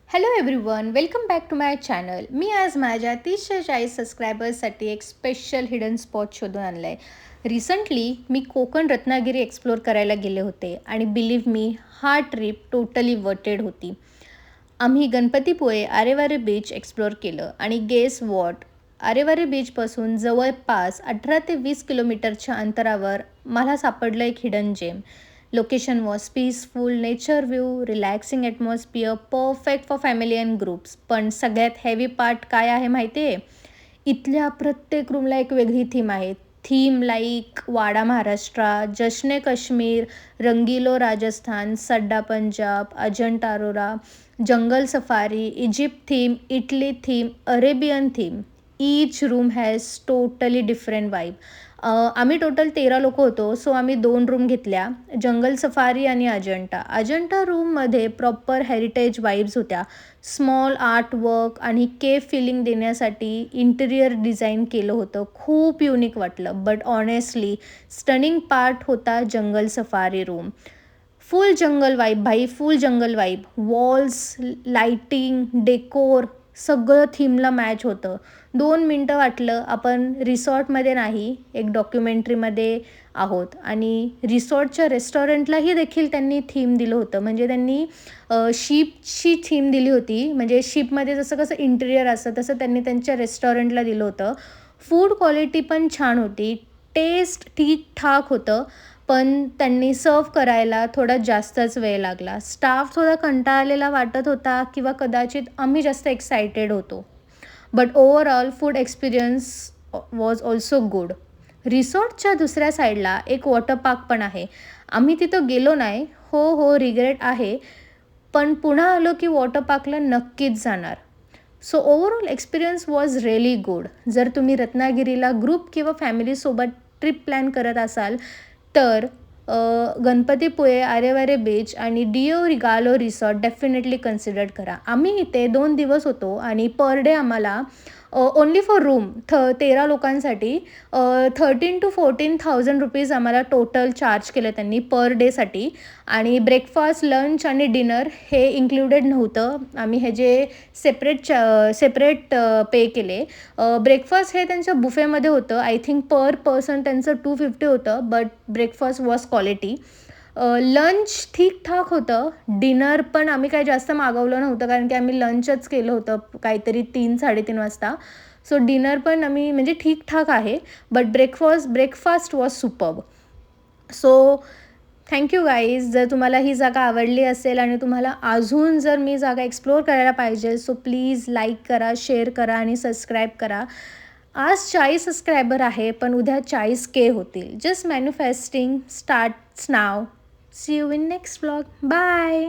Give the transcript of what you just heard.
Hello everyone, welcome back to my channel. मी आज माझ्या 30-40 सबस्क्रायबर्ससाठी एक स्पेशल हिडन स्पॉट शोधून आणलं आहे. रिसंटली मी कोकण रत्नागिरी एक्सप्लोर करायला गेले होते आणि बिलीव्ह मी, हा ट्रिप टोटली वर्टेड होती. आम्ही गणपतीपुळे आरेवारे बीच एक्सप्लोर केलं आणि गेस वॉट, आरेवारे बीचपासून जवळपास 18 ते 20 किलोमीटरच्या अंतरावर मला सापडलं एक hidden gem. Location was peaceful, nature view, relaxing atmosphere, perfect for family and groups. पण सगळ्यात हेवी पार्ट काय आहे माहिती आहे? इथल्या प्रत्येक रूमला एक वेगळी थीम आहे. थीम लाईक वाडा महाराष्ट्र, जश्न काश्मीर, रंगीलो राजस्थान, सड्डा Punjab, Ajanta aurora, jungle safari, Egypt theme, Italy theme, Arabian theme. Each room has totally different vibe. आम्ही टोटल 13 लोक होतो, सो आम्ही 2 रूम घेतल्या, जंगल सफारी आणि अजंठा. अजंठा रूममध्ये प्रॉपर हेरिटेज वाईब्स होत्या. स्मॉल आर्ट वर्क आणि केव फिलिंग देण्यासाठी इंटिरियर डिझाईन केलं होतं. खूप युनिक वाटलं. बट ऑनेस्टली स्टनिंग पार्ट होता जंगल सफारी रूम. फुल जंगल वाईब भाई, फुल जंगल वाईब. वॉल्स, लाइटिंग, डेकोर सगळं थीमला मॅच होतं. 2 मिनटं वाटलं आपण रिसॉर्टमध्ये नाही, एक डॉक्युमेंटरीमध्ये आहोत. आणि रिसॉर्टच्या रेस्टॉरंटलाही देखील त्यांनी थीम दिलं होतं. म्हणजे त्यांनी शिपची थीम दिली होती. म्हणजे शिपमध्ये जसं कसं इंटिरियर असतं तसं त्यांनी त्यांच्या रेस्टॉरंटला दिलं होतं. फूड क्वालिटी पण छान होती. टेस्ट ठीकठाक होतं. पण त्यांनी सर्व करायला थोडा जास्तच वेळ लागला. स्टाफ थोडा कंटाळलेला वाटत होता किंवा कदाचित आम्ही जास्त एक्सायटेड होतो. But overall food experience was also good. रिसॉर्टच्या दुसऱ्या साईडला एक वॉटर पार्क पण आहे. आम्ही तिथं गेलो नाही. हो, रिग्रेट आहे. पण पुन्हा आलो की वॉटर पार्कला नक्कीच जाणार. So overall experience was really good. जर तुम्ही रत्नागिरीला ग्रुप किंवा फॅमिलीसोबत ट्रिप प्लॅन करत असाल तर गणपतीपुळे, आरेवारे बीच आणि डिओ रिगालो रिसॉर्ट डेफिनेटली कन्सिडर करा. आम्ही इथे 2 दिवस होतो आणि पर डे आम्हाला ओन्ली फॉर रूम 13 लोकांसाठी 13,000 to 14,000 रुपीज आम्हाला टोटल चार्ज केलं त्यांनी पर डेसाठी. आणि ब्रेकफास्ट, लंच आणि डिनर हे इन्क्लुडेड नव्हतं. आम्ही हे जे सेपरेट पे केले. ब्रेकफास्ट हे त्यांच्या बुफेमध्ये होतं. आय थिंक पर पर्सन त्यांचं 250 होतं, but breakfast was quality. Lunch ठीकठाक होतं. डिनर पण आम्ही काही जास्त मागवलं नव्हतं कारण की आम्ही लंचच केलं होतं काहीतरी 3-3:30 वाजता. सो डिनर पण आम्ही म्हणजे ठीकठाक आहे. But breakfast was superb. So thank you guys. जर तुम्हाला ही जागा आवडली असेल आणि तुम्हाला अजून जर मी जागा एक्सप्लोअर करायला पाहिजे सो प्लीज लाईक करा, शेअर करा आणि सबस्क्राईब करा. आज 40 सबस्क्रायबर आहे पण उद्या 40K होतील. Just manifesting starts now. See you in next vlog. Bye.